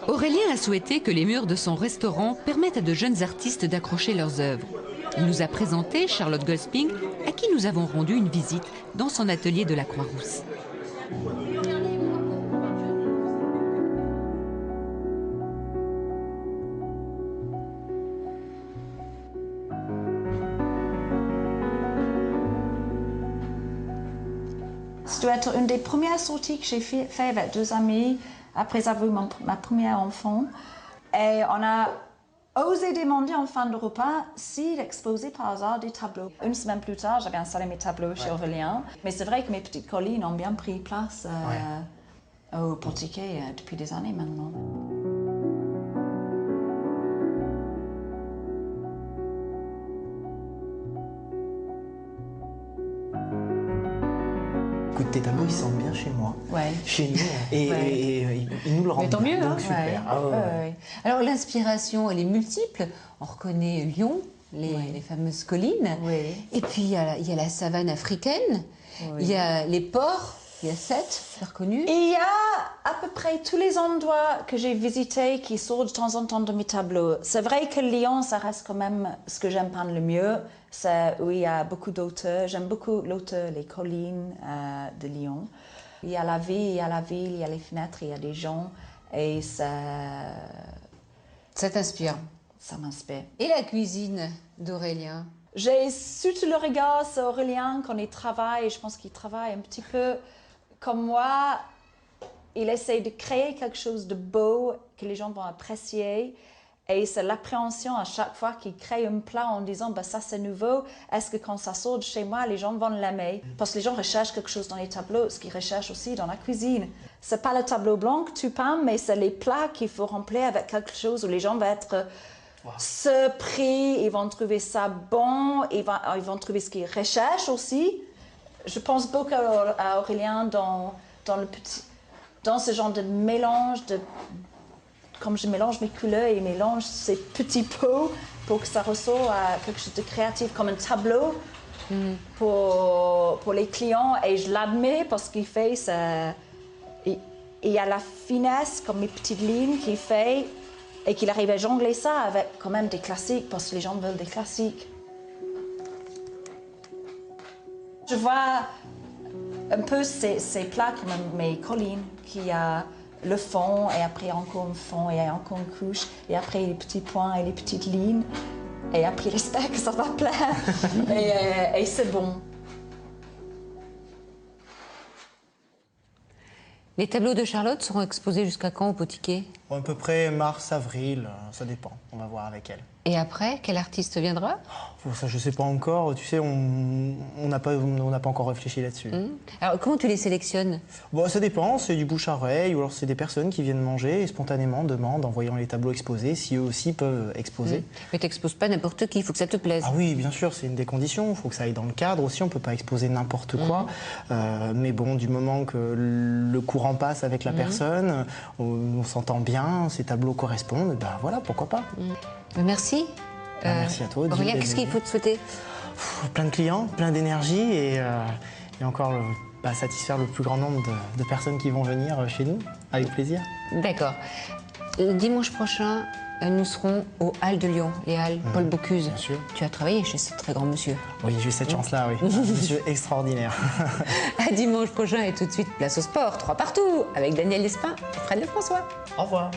Aurélien a souhaité que les murs de son restaurant permettent à de jeunes artistes d'accrocher leurs œuvres. Il nous a présenté Charlotte Goldsping, à qui nous avons rendu une visite dans son atelier de la Croix-Rousse. Ça doit être une des premières sorties que j'ai fait avec deux amis après avoir eu ma première enfant. Et on a osé demander en fin de repas s'il exposait par hasard des tableaux. Une semaine plus tard, j'avais installé mes tableaux chez Aurélien. Mais c'est vrai que mes petites collines ont bien pris place au portiquet depuis des années maintenant. Écoute, tes tableaux, ils sentent bien chez moi, chez nous, et ils nous le rendent. Mais tant mieux, donc hein. super. Ah, ouais. Alors l'inspiration, elle est multiple. On reconnaît Lyon, les fameuses collines. Et puis il y a la savane africaine, il y a les ports, il y a Sète, c'est reconnu. Il y a à peu près tous les endroits que j'ai visités qui sortent de temps en temps de mes tableaux. C'est vrai que Lyon, ça reste quand même ce que j'aime peindre le mieux. C'est où il y a beaucoup d'auteurs. J'aime beaucoup l'auteur, les collines de Lyon. Il y a la vie, il y a la ville, il y a les fenêtres, il y a des gens. Et ça t'inspire? Ça m'inspire. Et la cuisine d'Aurélien? J'ai surtout le regard sur Aurélien quand il travaille. Je pense qu'il travaille un petit peu comme moi. Il essaie de créer quelque chose de beau que les gens vont apprécier. Et c'est l'appréhension à chaque fois qu'il crée un plat en disant bah, « ça c'est nouveau, est-ce que quand ça sort de chez moi, les gens vont l'aimer ?» Parce que les gens recherchent quelque chose dans les tableaux, ce qu'ils recherchent aussi dans la cuisine. C'est pas le tableau blanc que tu peins, mais c'est les plats qu'il faut remplir avec quelque chose où les gens vont être surpris, ils vont trouver ça bon, ils vont trouver ce qu'ils recherchent aussi. Je pense beaucoup à Aurélien dans ce genre de mélange comme je mélange mes couleurs et mélange ces petits pots pour que ça ressorte à quelque chose de créatif, comme un tableau pour les clients. Et je l'admets parce qu'il fait ça. Il y a la finesse, comme mes petites lignes qu'il fait, et qu'il arrive à jongler ça avec quand même des classiques, parce que les gens veulent des classiques. Je vois un peu ces plats comme mes collines, qui a le fond, et après encore un fond, et encore une couche, et après les petits points et les petites lignes, et après les steaks, ça va plein, et c'est bon. Les tableaux de Charlotte seront exposés jusqu'à quand au Potiquet? À peu près mars, avril, ça dépend, on va voir avec elle. Et après, quel artiste viendra? Ça, je sais pas encore, tu sais, on n'a pas encore réfléchi là-dessus. Alors, comment tu les sélectionnes? Bon, ça dépend, c'est du bouche à oreille, ou alors c'est des personnes qui viennent manger et spontanément demandent, en voyant les tableaux exposés, si eux aussi peuvent exposer. Mais tu n'exposes pas n'importe qui, il faut que ça te plaise. Ah oui, bien sûr, c'est une des conditions, il faut que ça aille dans le cadre aussi, on ne peut pas exposer n'importe quoi. Mais bon, du moment que le courant passe avec la personne, on s'entend bien, ces tableaux correspondent, ben voilà, pourquoi pas. Merci. Merci à toi. Aurélien, qu'est-ce qu'il faut te souhaiter? Plein de clients, plein d'énergie et encore satisfaire le plus grand nombre de personnes qui vont venir chez nous, avec plaisir. D'accord. Dimanche prochain, nous serons aux Halles de Lyon, les Halles Paul Bocuse. Bien sûr. Tu as travaillé chez ce très grand monsieur. Oui, j'ai eu cette chance-là, oui. Un monsieur extraordinaire. À dimanche prochain et tout de suite, place au sport, 3 partout, avec Daniel Despins et Fred Lefrançois. Au revoir.